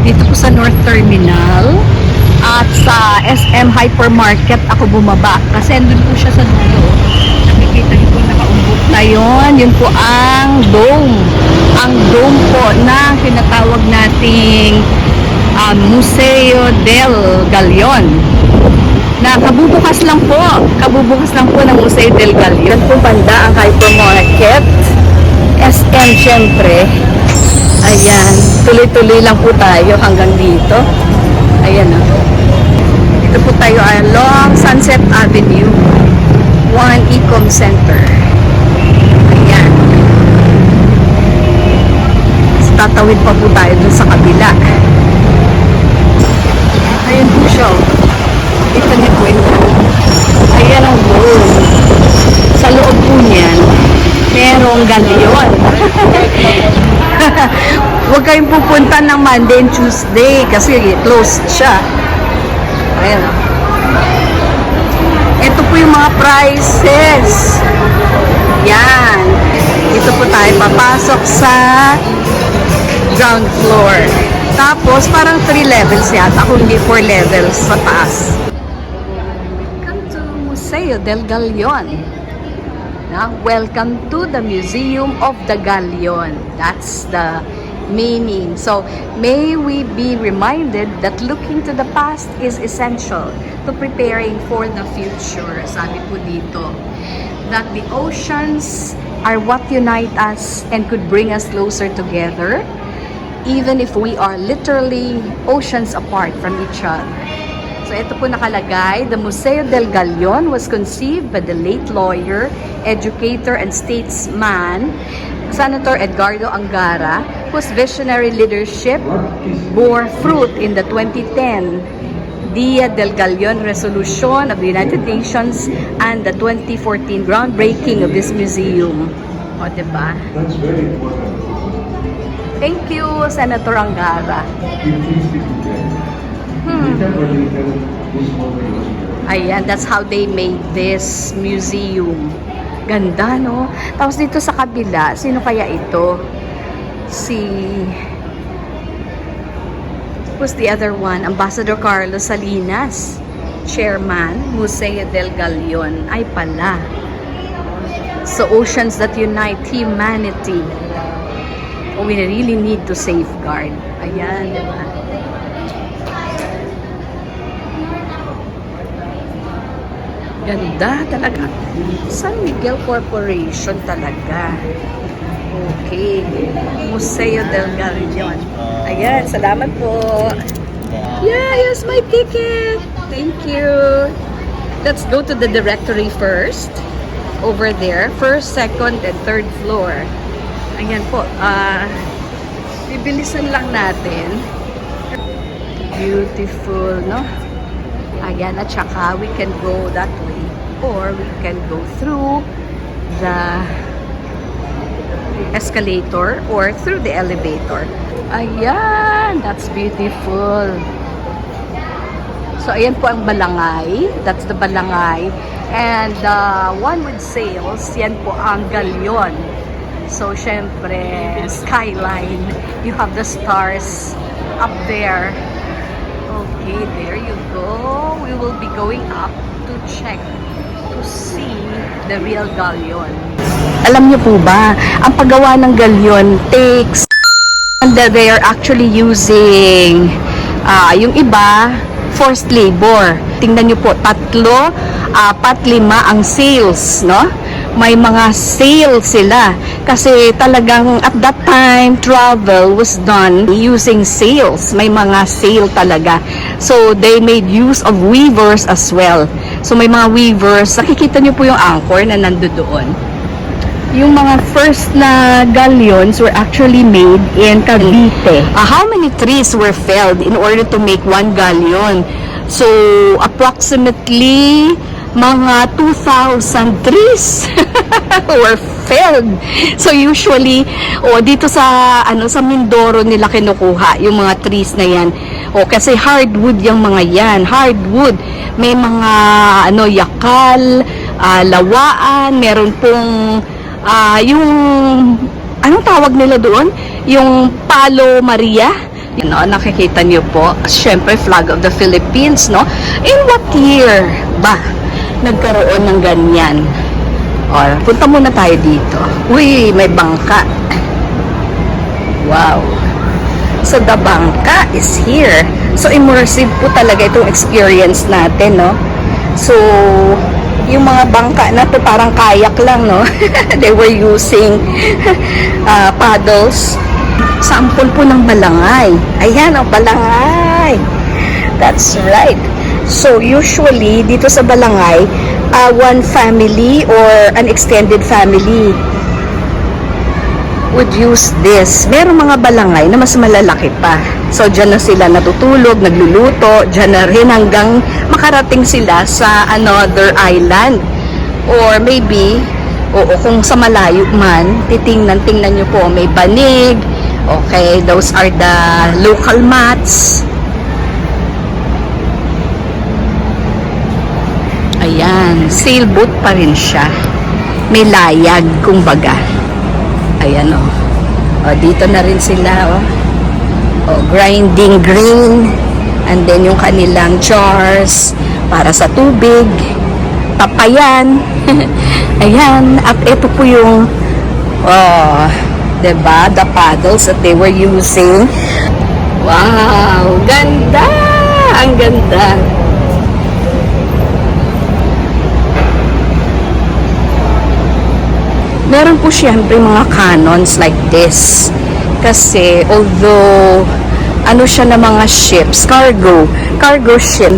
Dito po sa North Terminal at sa SM Hypermarket ako bumaba kasi andun po siya sa dulo. Nakikita niyo po nakaumbok na yun. Yun po ang dome. Ang dome po na tinatawag nating Museo del Galion. Na kabubukas lang po ng Museo del Galion. Yan po banda ang hypermarket. SM syempre. Ayan, tuloy-tuloy lang po tayo hanggang dito. Ayan o. Dito po tayo along Sunset Avenue, One Ecom Center. Ayan. So, tatawid pa po tayo dun sa kabila. Ayan po siya. Dito niyo po ito. Ayan ang room. Sa loob po niyan, merong galyon. Huwag kayong pupunta ng Monday and Tuesday kasi closed siya. Ayan o. Ito po yung mga prices. Yan. Dito po tayo papasok sa ground floor. Tapos parang 3 levels yata, kung hindi 4 levels sa taas. Welcome to Museo del Galion. Welcome to the Museum of the Galion. That's the meaning. So, may we be reminded that looking to the past is essential to preparing for the future. Sabi po dito, that the oceans are what unite us and could bring us closer together, even if we are literally oceans apart from each other. So, ito po nakalagay, the Museo del Galion was conceived by the late lawyer, educator, and statesman, Senator Edgardo Angara, whose visionary leadership bore fruit in the 2010 Dia del Galion Resolution of the United Nations and the 2014 groundbreaking of this museum. O, diba? That's very important. Thank you, Senator Angara. Ayan, that's how they made this museum. Ganda, no? Tapos dito sa kabila, sino kaya ito? Who's the other one? Ambassador Carlos Salinas, Chairman, Museo del Galion. Ay pala. So, oceans that unite humanity. We really need to safeguard. Ayan, diba? Ganda talaga. San Miguel Corporation talaga. Okay. Museo del Galion. Ayan, salamat po. Yeah, here's my ticket. Thank you. Let's go to the directory first. Over there. First, second, and third floor. Ayan po. Bibilisan lang natin. Beautiful, no? Ayan, at saka we can go that way or we can go through the escalator or through the elevator. Ayan, that's beautiful. So, ayan po ang balangay. That's the balangay. And one with sails, yan po ang galyon. So, syempre, skyline. You have the stars up there. Okay, there you go. We will be going up to check, to see the real galleon. Alam niyo po ba, ang paggawa ng galleon takes, and they are actually using, yung iba, forced labor. Tingnan niyo po, 3, 4, 5 ang sails, no? May mga sail sila kasi talagang at that time travel was done using sails. May mga sail talaga, so they made use of weavers as well. So may mga weavers, nakikita niyo po yung anchor na nandoon. Yung mga first na galleons were actually made in Cavite. How many trees were felled in order to make one galleon? So approximately mga 2,000 trees were felled. So usually, dito sa sa Mindoro nila kinukuha yung mga trees na yan. Kasi hardwood yung mga yan, hardwood. May mga yakal, lawaan, meron pong yung anong tawag nila doon? Yung Palo Maria. Nakikita niyo po, syempre flag of the Philippines, no? In what year ba nagkaroon ng ganyan? Or, punta muna tayo dito. Uy, may bangka. Wow. So, the bangka is here. So, immersive po talaga itong experience natin, no? So, yung mga bangka na to parang kayak lang, no? They were using paddles. Sample po ng balangay. Ayan, oh, balangay. That's right. So, usually, dito sa balangay, one family or an extended family would use this. Merong mga balangay na mas malalaki pa. So, dyan na sila natutulog, nagluluto, dyan na rin hanggang makarating sila sa another island. Or maybe, kung sa malayo man, tingnan nyo po, may banig. Okay, those are the local mats. Ayan, sailboat pa rin siya. May layag, kumbaga. Ayan, oh. Dito na rin sila, oh. Grinding grain. And then yung kanilang jars para sa tubig. Tapayan. Ayan. At ito po yung diba? The paddles that they were using. Wow! Ganda! Ang ganda! Meron po siyempre mga cannons like this. Kasi although ano siya na mga ships, cargo ship,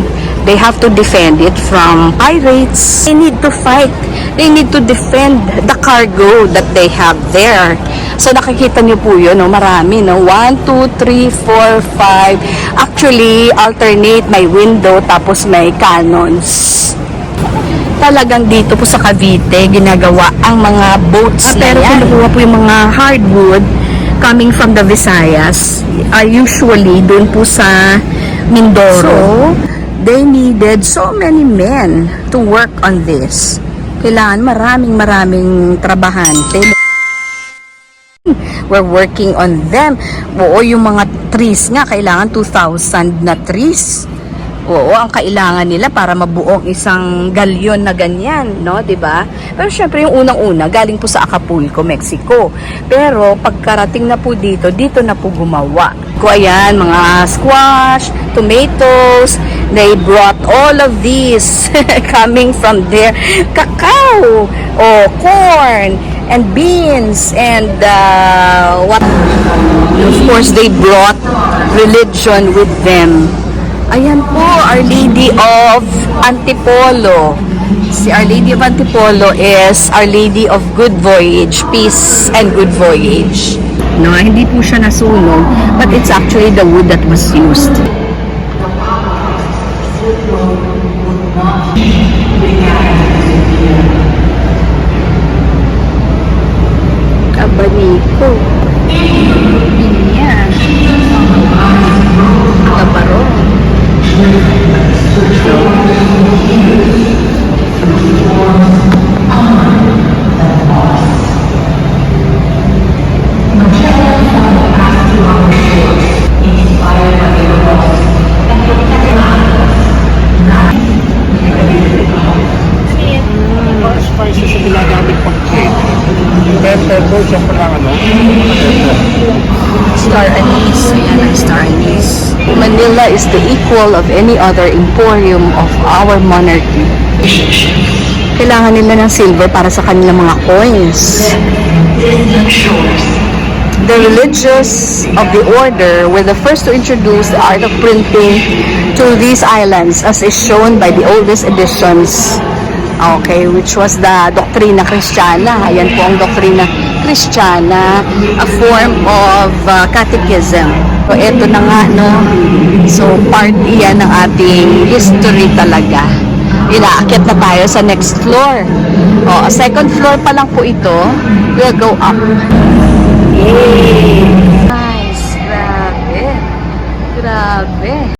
they have to defend it from pirates. They need to fight. They need to defend the cargo that they have there. So nakikita niyo po yun, no? Marami, no? 1, 2, 3, 4, 5. Actually, alternate, may window, tapos may cannons. Talagang dito po sa Cavite, ginagawa ang mga boats na pero yan. Pero kinukuha po yung mga hardwood coming from the Visayas, usually doon po sa Mindoro. So, they needed so many men to work on this. Kailangan maraming trabahante. We're working on them. Oo, yung mga trees nga, kailangan 2,000 na trees. Oo, ang kailangan nila para mabuong isang galyon na ganyan, no, 'di ba? Pero syempre yung unang-una galing po sa Acapulco, Mexico. Pero pagkarating na po dito na po gumawa. Ko ayan, mga squash, tomatoes, they brought all of these coming from there. Cacao, corn, and beans, and what? Of course, they brought religion with them. Ayan po, Our Lady of Antipolo. Si Our Lady of Antipolo is Our Lady of Good Voyage, Peace and Good Voyage. No, hindi po siya nasunog, but it's actually the wood that was used. Abaniko. Yan. Kabaro. Spices sa ginagamit pang cake. Pepper po siya parang Star anise. Ayan ang star anise. Manila is the equal of any other emporium of our monarchy. Kailangan nila ng silver para sa kanilang mga coins. The religious of the order were the first to introduce the art of printing to these islands, as is shown by the oldest editions. Okay, which was the Doctrina Christiana. Ayan po ang Doctrina Christiana, a form of catechism. So, eto na nga, no? So, part iyan ng ating history talaga. Inaakit na tayo sa next floor. Second floor pa lang po ito. We'll go up. Yay! Nice! Grabe! Grabe!